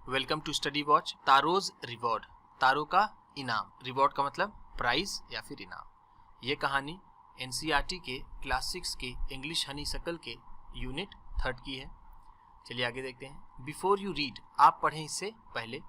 Welcome to Study Watch. Taro's reward, तारों का इनाम। रिवॉर्ड का मतलब प्राइज या फिर इनाम। ये कहानी एनसीईआरटी के क्लास 6 के इंग्लिश हनीसकल के यूनिट 3 की है। चलिए आगे देखते हैं। बिफोर यू रीड, आप पढ़ें इससे पहले।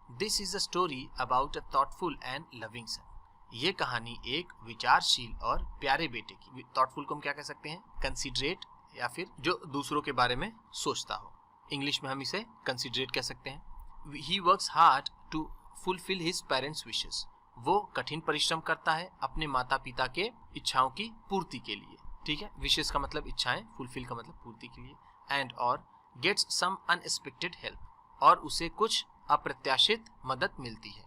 This is a story about a thoughtful and loving son. ये कहानी एक विचारशील और प्यारे बेटे की। थॉटफुल को हम क्या कह सकते हैं? कंसिडरेट, या फिर जो दूसरों के बारे में सोचता हो। इंग्लिश में हम इसे कंसिडरेट कह सकते हैं। He works hard to fulfil his parents wishes. वो कठिन परिश्रम करता है अपने माता पिता के इच्छाओं की पूर्ति के लिए। ठीक है, विशेस का मतलब इच्छाएं, फुलफिल का मतलब पूर्ति के लिए। एंड और गेट्स सम अनएक्सपेक्टेड हेल्प, और उसे कुछ अप्रत्याशित मदद मिलती है।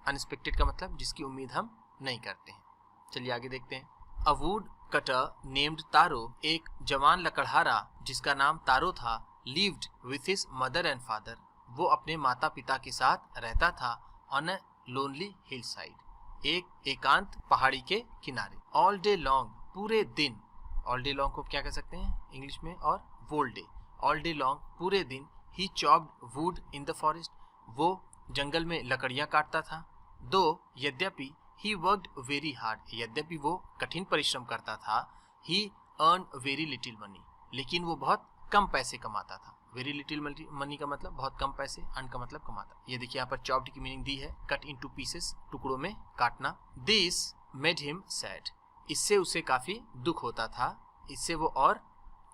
अनएक्सपेक्टेड का मतलब जिसकी उम्मीद हम नहीं करते हैं। चलिए आगे देखते हैं। अ वुड कटर नेम्ड तारो, एक जवान लकड़हारा जिसका नाम तारो था, lived with his mother and father। वो अपने माता पिता के साथ रहता था on a lonely hillside, एक एकांत पहाड़ी के किनारे। all day long, पूरे दिन। all day long को क्या कह सकते हैं इंग्लिश में? और whole day। all day long, पूरे दिन। he chopped wood in the forest, वो जंगल में लकड़ियां काटता था। though, यद्यपि, he worked very hard, यद्यपि वो कठिन परिश्रम करता था। he earned very little money, लेकिन वो बहुत कम पैसे कमाता था। वेरी लिटिल मनी का मतलब बहुत कम पैसे, अर्न का मतलब कमाता। ये देखिए यहाँ पर चॉप्ड की मीनिंग दी है, कट इनटू पीसेस, टुकड़ों में काटना। दिस मेड हिम सैड, इससे उसे काफी दुख होता था, इससे वो और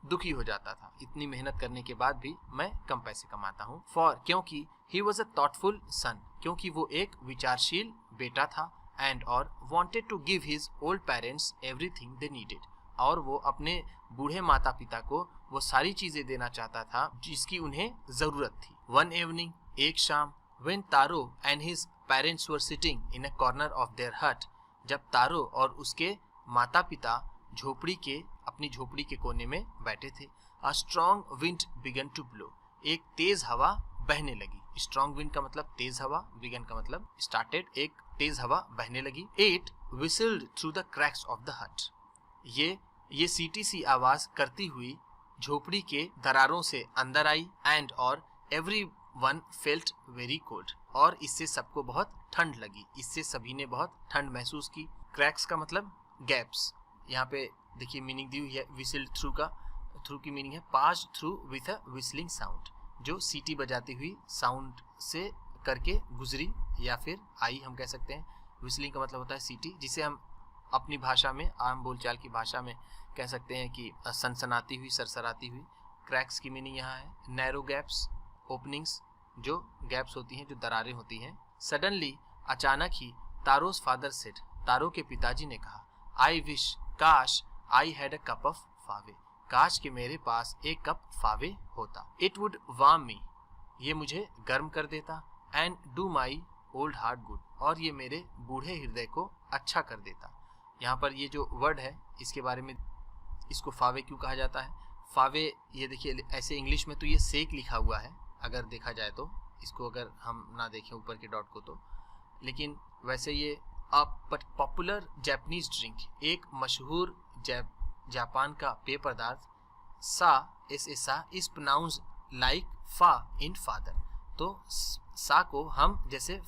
दुखी हो जाता था। इतनी मेहनत करने के बाद भी मैं कम पैसे कमाता हूँ। फॉर, क्योंकि ही वॉज अ थॉटफुल सन, क्योंकि वो एक विचारशील बेटा था। एंड और wanted to give his old parents everything they needed, और वो अपने बूढ़े माता पिता को वो सारी चीजें देना चाहता था जिसकी उन्हें जरूरत थी। वन इवनिंग, एक शाम, when taro and his parents were sitting in a corner of their हट, जब तारो और उसके माता पिता अपनी झोपड़ी के कोने में बैठे थे। A strong wind began to blow, एक तेज हवा बहने लगी। स्ट्रॉन्ग विंड का मतलब तेज हवा, बिगन का मतलब स्टार्टेड, एक तेज हवा बहने लगी। It whistled through the cracks of the हट, ये सीटी सी आवाज करती हुई झोपड़ी के दरारों से अंदर आई। एंड और every one felt very cold, और इससे सबको बहुत ठंड लगी, इससे सभी ने बहुत ठंड महसूस की। क्रैक्स का मतलब गैप्स। यहाँ पे देखिए मीनिंग दी हुई है। विसल थ्रू का, थ्रू की मीनिंग है pass through with a whistling sound, जो सीटी बजाती हुई साउंड से करके गुजरी या फिर आई, हम कह सकते हैं। विस्लिंग का मतलब होता है सीटी, जिसे हम अपनी भाषा में, आम बोलचाल की भाषा में कह सकते हैं कि सनसनाती हुई, सरसराती हुई। क्रैक्स की मीनिंग यहाँ है नैरो गैप्स, ओपनिंग्स, जो गैप्स होती हैं, जो दरारें होती हैं। सडनली, अचानक ही, तारोस फादर सेड, तारो के पिताजी ने कहा, आई विश, काश, I had a cup of fave, काश कि मेरे पास एक कप फावे होता। इट वुड वार्म मी, ये मुझे गर्म कर देता। And do my old heart good, और ये मेरे बूढ़े हृदय को अच्छा कर देता। यहाँ पर ये जो वर्ड है, इसके बारे में, इसको फावे क्यों कहा जाता है? फावे, ये देखिए ऐसे इंग्लिश में तो ये सेक लिखा हुआ है, अगर देखा जाए तो, इसको अगर हम ना देखें ऊपर के डॉट को तो, लेकिन वैसे ये पॉपुलर जापानीज ड्रिंक, एक मशहूर जापान का पेय पदार्थ, सा, एस ए सा, इज प्रोनाउंस लाइक फा इन फादर। तो सा को हम जैसे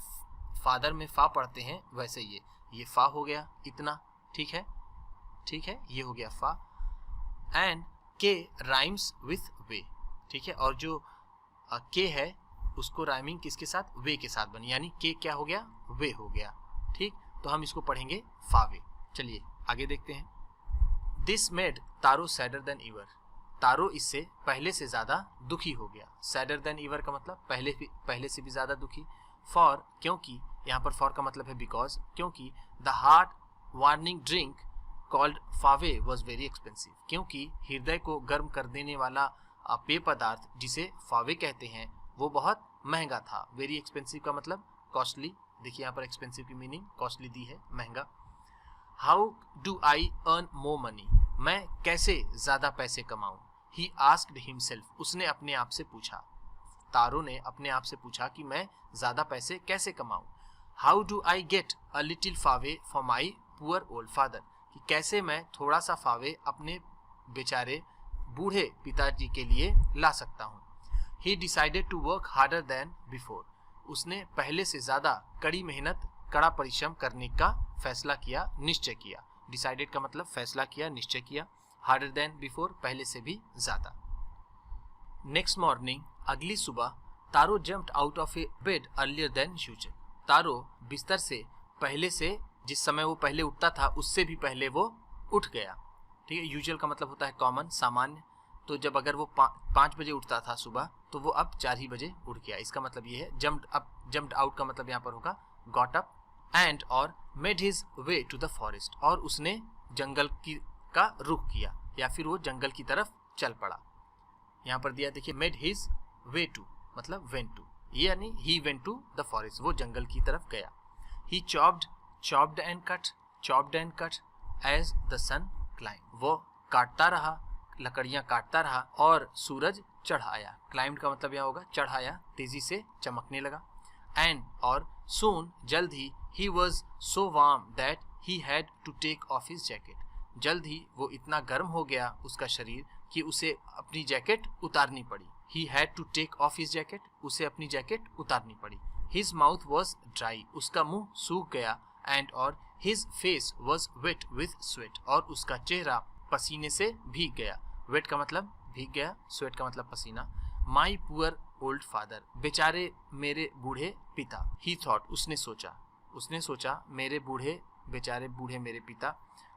फादर में फा पढ़ते हैं, वैसे ये फा हो गया इतना। ठीक है, ठीक है, ये हो गया फा। एंड के राइम्स विथ वे, ठीक है, और जो के है उसको राइमिंग किसके साथ? वे के साथ बनी, यानी के क्या हो गया? वे हो गया। ठीक, तो हम इसको पढ़ेंगे फावे। चलिए आगे देखते हैं। This made Taro sadder than ever, Taro इससे पहले से ज्यादा दुखी हो गया। सैडर देन इवर का मतलब पहले से भी ज्यादा दुखी। फॉर, क्योंकि, यहाँ पर फॉर का मतलब है बिकॉज, क्योंकि the heart warming drink called fave was very expensive, क्योंकि हृदय को गर्म कर देने वाला पेय पदार्थ जिसे फावे कहते हैं वो बहुत महंगा था। वेरी एक्सपेंसिव का मतलब कॉस्टली। देखिए यहाँ पर एक्सपेंसिव की मीनिंग कॉस्टली दी है, महंगा। How do I earn more money, मैं कैसे ज्यादा पैसे कमाऊं? ही आस्क्ड हिमसेल्फ, उसने अपने आप से पूछा, तारो ने अपने आप से पूछा कि मैं ज्यादा पैसे कैसे कमाऊं। How do I get a little fave for my poor old father, कि कैसे मैं थोड़ा सा फावे अपने बेचारे बूढ़े पिताजी के लिए ला सकता हूँ। He decided to work harder than before, उसने पहले से ज्यादा कड़ी मेहनत, कड़ा परिश्रम करने का फैसला किया, निश्चय किया। डिसाइडेड का मतलब फैसला किया, निश्चय किया। हार्डर देन बिफोर, पहले से भी ज्यादा। नेक्स्ट मॉर्निंग, अगली सुबह, Taro jumped out of a bed earlier than usual, Taro बिस्तर से पहले से, जिस समय वो पहले उठता था उससे भी पहले वो उठ गया। ठीक है, यूजुअल का मतलब होता है कॉमन, सामान्य। तो जब अगर वो 5 बजे उठता था सुबह, तो वो अब 4 ही बजे उठ गया। इसका मतलब ये है जम्प्ड आउट का मतलब यहाँ पर होगा गॉट अप, एंड और made his way to the forest, और उसने जंगल का रुख किया या फिर वो जंगल की तरफ चल पड़ा। यहाँ पर दिया देखिए, मेड हिज वे टू मतलब वेंट टू, यानी he went to the forest, वो जंगल की तरफ गया। He chopped and cut as the sun climb, वो काटता रहा, लकड़ियां काटता रहा और सूरज चढ़ आया। क्लाइंब का मतलब यह होगा चढ़ आया, तेजी से चमकने लगा। एंड और सून, जल्द ही was so warm that he had to take off his jacket, जल्द ही वो इतना गर्म हो गया उसका शरीर कि उसे अपनी जैकेट उतारनी पड़ी। He had to take off his jacket, उसे अपनी जैकेट उतारनी पड़ी। हिज माउथ वॉज ड्राई, उसका मुंह सूख गया। एंड और his face was wet with sweat, और उसका चेहरा पसीने से भीग गया। वेट का मतलब भीग गया, स्वेट का मतलब पसीना। माई पुअर ओल्ड फादर, बेचारे मेरे बूढ़े पिता। ही थॉट, उसने सोचा मेरे बेचारे बूढ़े मेरे पिता।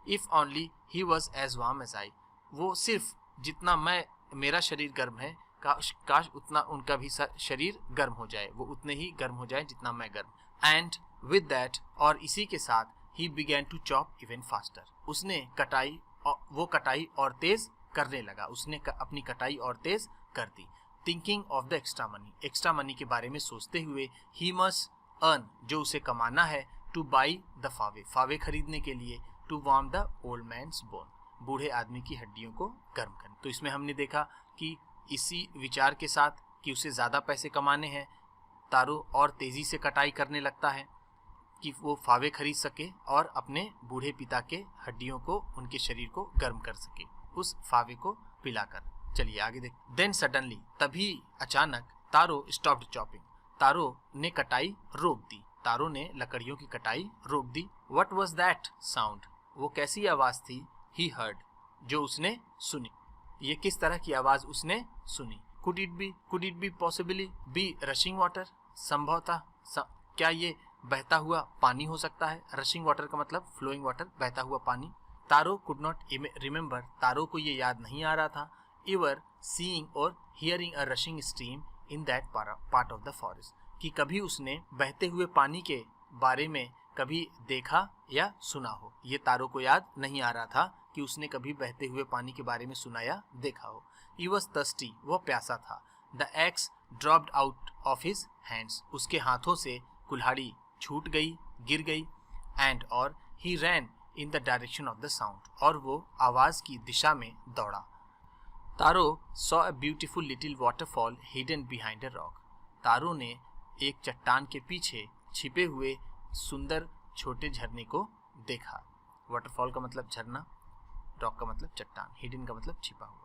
If only he was as warm as I, वो सिर्फ जितना मेरा शरीर गर्म है, काश उतना उनका भी शरीर गर्म हो जाए, वो उतने ही गर्म हो जाए जितना मैं गर्म। एंड विद दैट, और इसी के साथ, he began to chop even faster, उसने कटाई और तेज करने लगा, उसने अपनी कटाई और तेज कर दी। Thinking of the extra money के बारे में सोचते हुए, ही मस्ट अर्न, जो उसे कमाना है, टू बाई द फावे खरीदने के लिए, to warm the old man's bone, बूढ़े आदमी की हड्डियों को गर्म करने। तो इसमें हमने देखा कि इसी विचार के साथ कि उसे ज्यादा पैसे कमाने हैं, तारो और तेजी से कटाई करने लगता है कि वो फावे खरीद सके और अपने बूढ़े पिता के हड्डियों को, उनके शरीर को गर्म कर सके उस फावे को पिलाकर। चलिए आगे देख। देन सडनली, तभी अचानक, तारो स्टॉप्ड चॉपिंग, तारो ने कटाई रोक दी, तारो ने लकड़ियों की कटाई रोक दी। व्हाट वाज दैट साउंड, वो कैसी आवाज थी, ही हर्ड, जो उसने सुनी। ये किस तरह की आवाज उसने सुनी। Could it be possibly be rushing water, संभवतः क्या ये बहता हुआ पानी हो सकता है। रशिंग वाटर का मतलब फ्लोइंग वाटर, बहता हुआ पानी। तारो कुड नॉट रिमेम्बर, तारो को ये याद नहीं आ रहा था, एवर सीइंग और hearing a rushing stream in that part of the forest, कि कभी उसने बहते हुए पानी के बारे में कभी देखा या सुना हो। ये तारो को याद नहीं आ रहा था कि उसने कभी बहते हुए पानी के बारे में सुना या देखा हो। He was thirsty, वह प्यासा था। The axe dropped out of his hands, उसके हाथों से कुल्हाड़ी छूट गई, गिर गई। And और he ran in the direction of the sound, और वो आवाज की दिशा में दौड़ा। तारो saw a beautiful little waterfall hidden behind a rock, तारो ने एक चट्टान के पीछे छिपे हुए सुंदर छोटे झरने को देखा। वाटरफॉल का मतलब झरना, रॉक का मतलब चट्टान, हिडन का मतलब छिपा हुआ।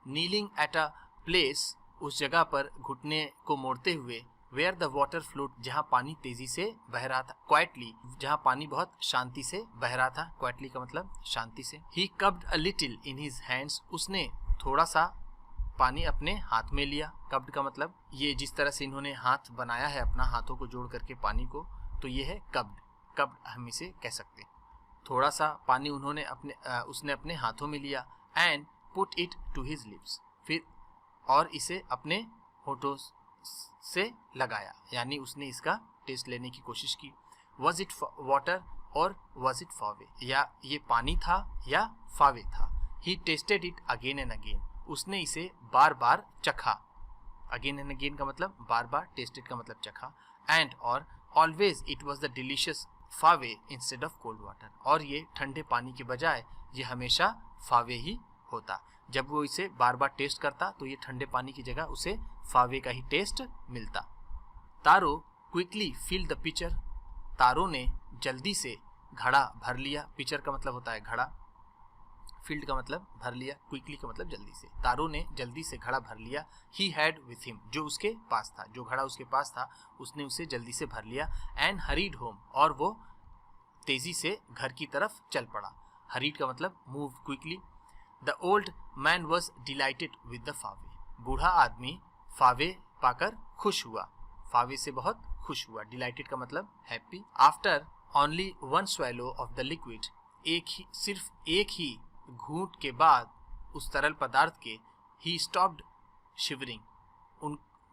नीलिंग एट अ प्लेस, उस जगह पर घुटने को मोड़ते हुए, वेयर द वाटर फ्लोट, जहाँ पानी तेजी से बह रहा था, क्वाइटली, जहाँ पानी बहुत शांति से बह रहा था, क्वाइटली का मतलब शांति से। He cupped a little in his hands, उसने थोड़ा सा पानी अपने हाथ में लिया। कब्ड का मतलब ये जिस तरह से इन्होंने हाथ बनाया है अपना, हाथों को जोड़ करके पानी को, तो ये है कब्ड। कब्ड हम इसे कह सकते हैं। थोड़ा सा पानी उसने अपने हाथों में लिया। And put it to his lips, फिर और इसे अपने होठों से लगाया, यानी उसने इसका टेस्ट लेने की कोशिश की। वॉज इट वाटर और वॉज इट फावे, या ये पानी था या फावे था। He tasted it again and again, उसने इसे बार बार चखा। अगेन एंड अगेन का मतलब बार बार, टेस्टेड का मतलब चखा। एंड और always it was the delicious fave instead of cold water, और ये ठंडे पानी के बजाय ये हमेशा फावे ही होता। जब वो इसे बार बार टेस्ट करता तो ये ठंडे पानी की जगह उसे फावे का ही टेस्ट मिलता। तारो क्विकली फिल द पिचर, तारो ने जल्दी से घड़ा भर लिया। पिचर का मतलब होता है घड़ा। फिल्ड का मतलब भर लिया, क्विकली का मतलब जल्दी से। तारो ने जल्दी से घड़ा भर लिया। ही हैड विथ हिम, जो उसके पास था, जो घड़ा उसके पास था उसने उसे जल्दी से भर लिया। एंड हरीड होम, और वो तेजी से घर की तरफ चल पड़ा। हरीड का मतलब move quickly. The old man was delighted with the fave, बूढ़ा आदमी फावे पाकर खुश हुआ, फावे से बहुत खुश हुआ। डिलाइटेड का मतलब happy. After only one swallow of the liquid, सिर्फ एक ही घूंट के बाद उस तरल पदार्थ के, ही स्टॉप्ड शिवरिंग,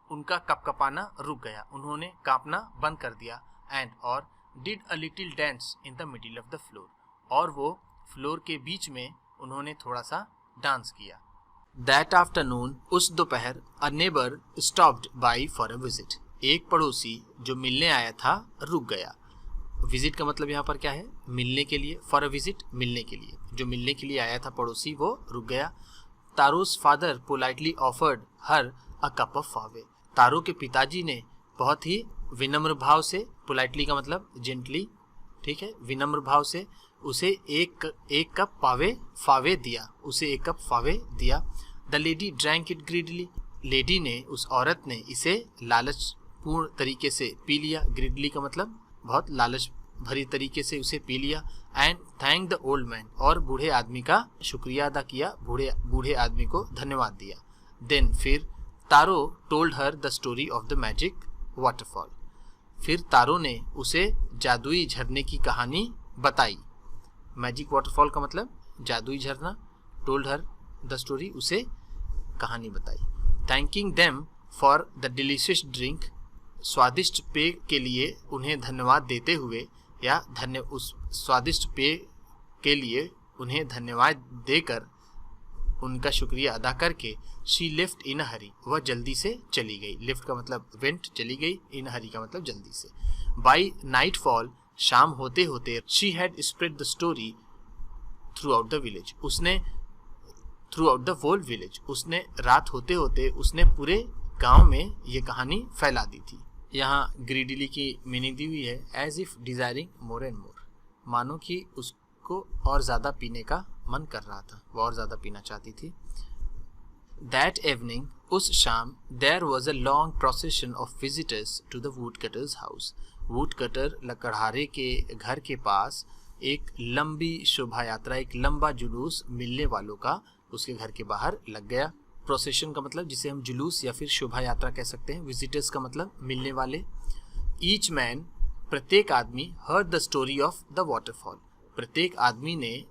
उनका कपकपाना रुक गया, उन्होंने कांपना बंद कर दिया। एंड और did a little dance in the middle of the floor, और वो फ्लोर के बीच में उन्होंने थोड़ा सा डांस किया। दैट आफ्टरनून, उस दोपहर, a neighbour stopped by for a visit, एक पड़ोसी जो मिलने आया था रुक गया। विजिट का मतलब यहाँ पर क्या है, मिलने के लिए। फॉर अ विजिट, मिलने के लिए, जो मिलने के लिए आया था पड़ोसी वो रुक गया। Taro's father politely offered her a cup of fave, Taro के पिताजी ने बहुत ही विनम्र भाव से, पोलाइटली का मतलब जेंटली, ठीक है, विनम्र भाव से उसे एक कप फावे दिया, उसे एक कप फावे दिया। The lady drank it greedily, lady ने, उस औरत ने इसे लालचपूर्ण तरीके से पी लिया। ग्रीडली का मतलब बहुत लालच भरी तरीके से उसे पी लिया। And thank the old man, और बूढ़े आदमी का शुक्रिया अदा किया, बूढ़े आदमी को धन्यवाद दिया। देन फिर Taro told her the story of the magic waterfall, फिर तारो ने उसे जादुई झरने की कहानी बताई। मैजिक वाटरफॉल का मतलब जादुई झरना। टोल्ड हर द स्टोरी, उसे कहानी बताई। Thanking them for the delicious drink, स्वादिष्ट पेय के लिए उन्हें धन्यवाद देते हुए, या उस स्वादिष्ट पेय के लिए उन्हें धन्यवाद देकर, उनका शुक्रिया अदा करके, शी लेफ्ट इन अ हरी, वह जल्दी से चली गई। लेफ्ट का मतलब वेंट, चली गई, इन हरी का मतलब जल्दी से। बाई नाइट फॉल, शाम होते होते, she had spread the story throughout the village, उसने throughout the whole village, उसने रात होते होते उसने पूरे गांव में ये कहानी फैला दी थी। यहाँ ग्रीडली की मीनिंग दी हुई है, as if desiring more and more, मानो कि उसको और ज़्यादा पीने का मन कर रहा था, वो और ज़्यादा पीना चाहती थी। दैट इवनिंग, उस शाम, there was a long procession of visitors to the woodcutter's house, woodcutter लकड़हारे के घर के पास एक लंबी शोभा यात्रा, एक लंबा जुलूस मिलने वालों का उसके घर के बाहर लग गया। प्रोसेशन का मतलब जिसे हम जुलूस या फिर शोभा यात्रा कह सकते हैं। विजिटर्स का मतलब मिलने वाले। ईच मैन, प्रत्येक आदमी, heard the story of the waterfall, प्रत्येक आदमी ने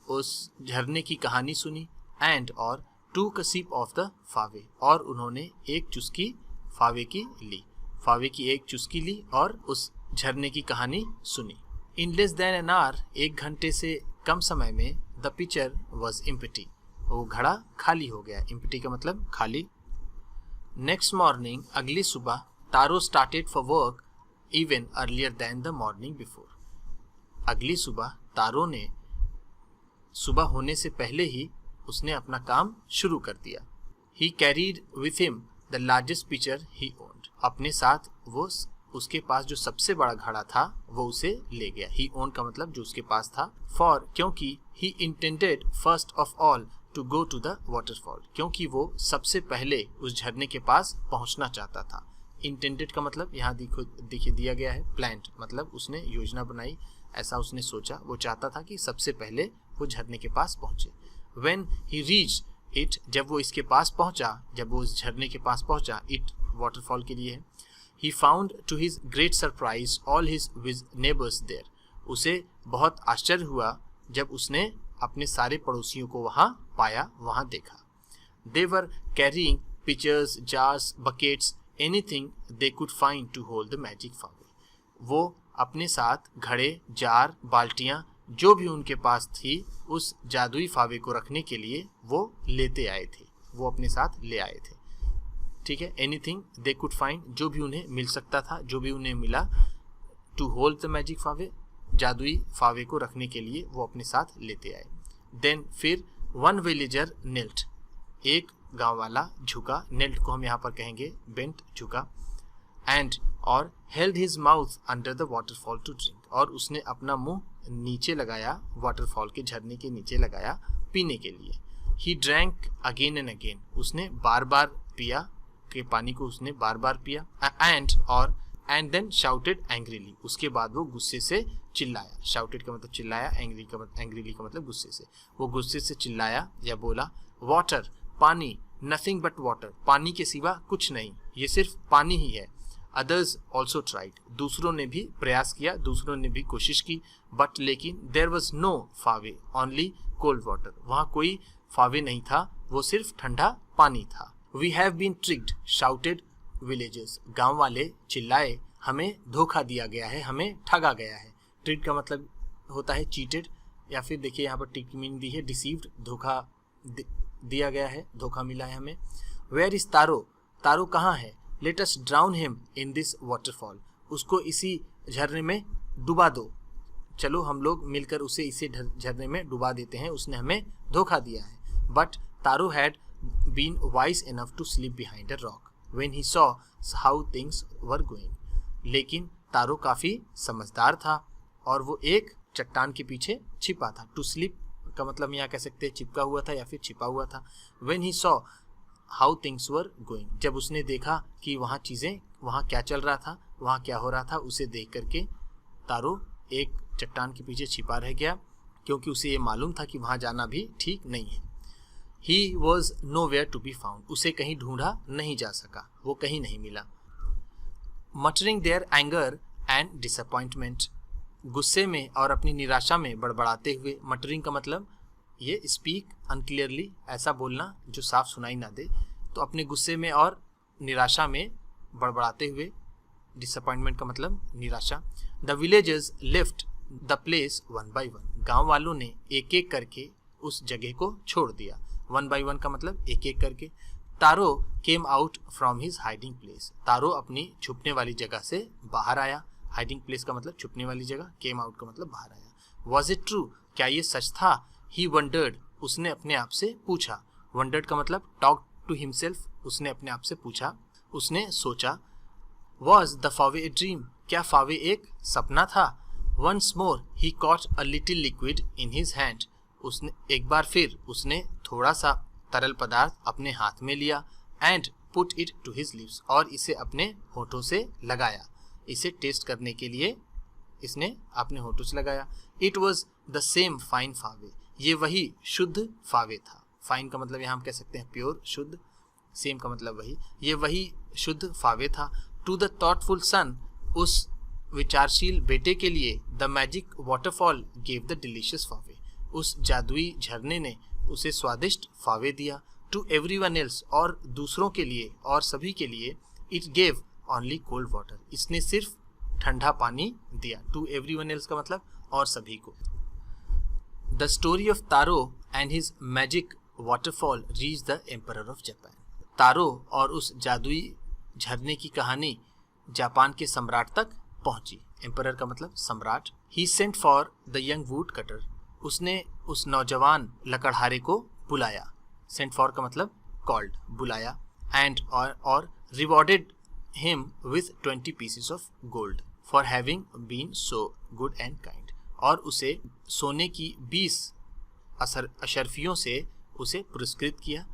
उस झरने की कहानी सुनी। एंड और टूक अ सिप ऑफ द फावे, और उन्होंने एक चुस्की फावे की ली, फावे की एक चुस्की ली और उस झरने की कहानी सुनी। In less than an hour, एक घंटे से कम समय में, द पिक्चर वॉज एम्प्टी, वो घड़ा खाली हो गया। एम्प्टी का मतलब खाली। नेक्स्ट मॉर्निंग, अगली सुबह, Taro started for work even earlier than the morning before, अगली सुबह तारो ने, सुबह होने से पहले ही उसने अपना काम शुरू कर दिया। He carried with him the largest pitcher he owned, अपने साथ वो उसके पास जो सबसे बड़ा घड़ा था वो उसे ले गया। ही ओन का मतलब जो उसके पास था। फॉर, क्योंकि, he intended first of all to go to the waterfall, क्योंकि वो सबसे पहले उस झरने के पास पहुंचना चाहता था। इंटेंडेड का मतलब यहाँ देखिए दिया गया है, प्लान्ड मतलब उसने योजना बनाई, ऐसा उसने सोचा, वो चाहता था कि सबसे पहले वो झरने के पास पहुंचे। व्हेन ही रीच इट, जब वो इसके पास पहुंचा, जब वो उस झरने के पास पहुंचा, इट वाटरफॉल के लिए है। He found to his great surprise all his neighbours there, उसे बहुत आश्चर्य हुआ जब उसने अपने सारे पड़ोसियों को वहाँ पाया, वहाँ देखा। They were carrying pitchers, jars, buckets, anything they could find to hold the magic fave, वो अपने साथ घड़े, जार, बाल्टियाँ जो भी उनके पास थी उस जादुई फावे को रखने के लिए वो लेते आए थे, वो अपने साथ ले आए थे। ठीक है, एनीथिंग दे कुड फाइंड, जो भी उन्हें मिल सकता था, जो भी उन्हें मिला, टू होल्ड द मैजिक फावे, जादुई फावे को रखने के लिए वो अपने साथ लेते आए। देन फिर वन विलेजर नेल्ट, एक गांव वाला झुका, नेल्ट को हम यहाँ पर कहेंगे बेंट, झुका। एंड और held his mouth under the waterfall to drink, और उसने अपना मुंह नीचे लगाया, वाटरफॉल के झरने के नीचे लगाया पीने के लिए। He drank again and again, उसने बार बार पिया, के पानी को उसने बार बार पिया। एंड देन शाउटेड एंग्रीली, उसके बाद वो गुस्से से चिल्लाया। शाउटेड का मतलब चिल्लाया, एंग्रीली का मतलब गुस्से से। वो गुस्से से चिल्लाया या बोला, वाटर, पानी, नथिंग बट वाटर, पानी के सिवा कुछ नहीं, ये सिर्फ पानी ही है। अदर्स ऑल्सो ट्राइड, दूसरों ने भी प्रयास किया, दूसरों ने भी कोशिश की, बट लेकिन there was no fave, only cold water, वहाँ कोई फावे नहीं था, वो सिर्फ ठंडा पानी था। We have been tricked, shouted villagers, गांव वाले चिल्लाए, हमें धोखा दिया गया है, हमें ठगा गया है। ट्रिक्ड का मतलब होता है चीटेड, या फिर देखिए यहाँ पर ट्रिक की मीनिंग दी है डिसीव्ड, धोखा दिया गया है, धोखा मिला है हमें। वेयर इज तारो, तारो कहाँ है? Let us drown him in this waterfall, उसको इसी झरने में डुबा दो, चलो हम लोग मिलकर उसे इसी झरने में डुबा देते हैं, उसने हमें धोखा दिया है। But Taro had been wise enough to sleep behind a rock when he saw how things were going, लेकिन तारो काफ़ी समझदार था और वो एक चट्टान के पीछे छिपा था। टू स्लीप का मतलब यहाँ कह सकते हैं चिपका हुआ था या फिर छिपा हुआ था। When he saw how things were going, जब उसने देखा कि वहाँ चीज़ें, वहाँ क्या चल रहा था, वहाँ क्या हो रहा था, उसे देख करके तारो एक चट्टान के पीछे छिपा रह गया, क्योंकि उसे ये मालूम था कि वहाँ जाना भी ठीक नहीं है। He was nowhere to be found, उसे कहीं ढूंढा नहीं जा सका, वो कहीं नहीं मिला। Muttering their anger and disappointment, गुस्से में और अपनी निराशा में बड़बड़ाते हुए। मटरिंग का मतलब ये स्पीक अनक्लियरली, ऐसा बोलना जो साफ सुनाई ना दे, तो अपने गुस्से में और निराशा में बड़बड़ाते हुए। डिसअपॉइंटमेंट का मतलब निराशा। The villagers left the place one by one, गाँव वालों ने एक एक करके उस जगह को छोड़ दिया। वन बाई वन का मतलब एक एक करके। Taro came out from his hiding place, Taro अपनी छुपने वाली जगह से बाहर आया। हाइडिंग प्लेस का मतलब छुपने वाली जगह, केम आउट का मतलब बाहर आया। वॉज इट ट्रू, क्या ये सच था? ही वंडर्ड, उसने अपने आप से पूछा। वंडर्ड का मतलब टॉक टू हिमसेल्फ, उसने अपने आप से पूछा, उसने सोचा। वॉज द फावे ए ड्रीम, क्या फावे एक सपना था? Once more he caught a little liquid in his hand, उसने एक बार फिर उसने थोड़ा सा तरल पदार्थ अपने हाथ में लिया। And put it to his lips, और इसे अपने होठों से लगाया, इसे टेस्ट करने के लिए इसने अपने होठों से लगाया। It was the same fine fave, ये वही शुद्ध फावे था। फाइन का मतलब यहाँ हम कह सकते हैं प्योर, शुद्ध। सेम का मतलब वही, ये वही शुद्ध फावे था। टू द थॉटफुल सन, उस विचारशील बेटे के लिए। The magic waterfall gave the delicious fave, उस जादुई झरने ने उसे स्वादिष्ट फावे दिया। टू एवरीवन एल्स, और दूसरों के लिए और सभी के लिए। It gave only cold water, इसने सिर्फ ठंडा पानी दिया। टू एवरीवन एल्स का मतलब और सभी को। The story of Taro and his magic waterfall reach the emperor of Japan, Taro और उस जादुई झरने की कहानी जापान के सम्राट तक पहुंची। एम्परर का मतलब सम्राट। He sent for the young woodcutter, उसने उस नौजवान लकड़हारे को बुलाया। सेंट फॉर का मतलब कॉल्ड, बुलाया। एंड और rewarded him with 20 pieces of gold for having been so good and kind, और उसे सोने की 20 अशर्फियों से उसे पुरस्कृत किया,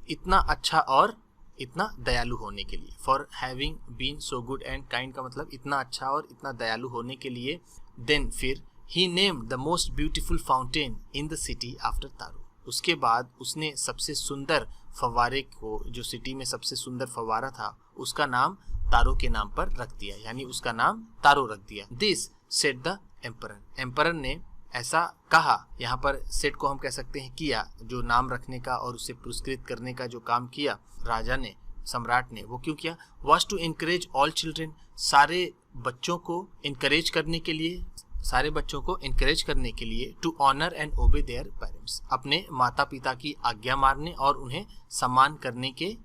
इतना अच्छा और इतना दयालु होने के लिए। For having been so good and kind का मतलब इतना अच्छा और इतना दयालु होने के लिए। देन फिर he named the most beautiful fountain in the city after Taro, उसके बाद उसने सबसे सुंदर फव्वारे को, जो सिटी में सबसे सुंदर फव्वारा था, उसका नाम तारो के नाम पर रख दिया, यानी उसका नाम तारो रख दिया। This said the emperor, emperor ने ऐसा कहा। यहाँ पर सेट को हम कह सकते हैं किया, जो नाम रखने का और उसे पुरस्कृत करने का जो काम किया राजा ने, सम्राट ने, वो क्यों किया? Was to encourage all children, सारे बच्चों को इनकरेज करने के लिए, सारे बच्चों को इनकरेज करने के लिए। To honour and obey their parents, अपने माता पिता की आज्ञा मारने और उन्हें सम्मान करने के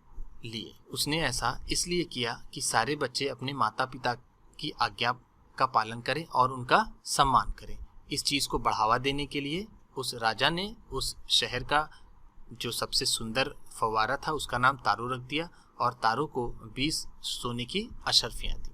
लिए। उसने ऐसा इसलिए किया कि सारे बच्चे अपने माता पिता की आज्ञा का पालन करें और उनका सम्मान करें। इस चीज़ को बढ़ावा देने के लिए उस राजा ने उस शहर का जो सबसे सुंदर फव्वारा था उसका नाम तारो रख दिया, और तारों को 20 सोने की अशर्फियाँ दी।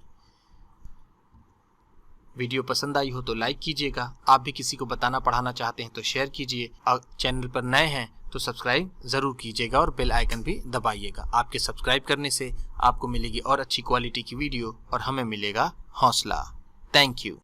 वीडियो पसंद आई हो तो लाइक कीजिएगा। आप भी किसी को बताना पढ़ाना चाहते हैं तो शेयर कीजिए। और चैनल पर नए हैं तो सब्सक्राइब ज़रूर कीजिएगा और बेल आइकन भी दबाइएगा। आपके सब्सक्राइब करने से आपको मिलेगी और अच्छी क्वालिटी की वीडियो और हमें मिलेगा हौसला। Thank you.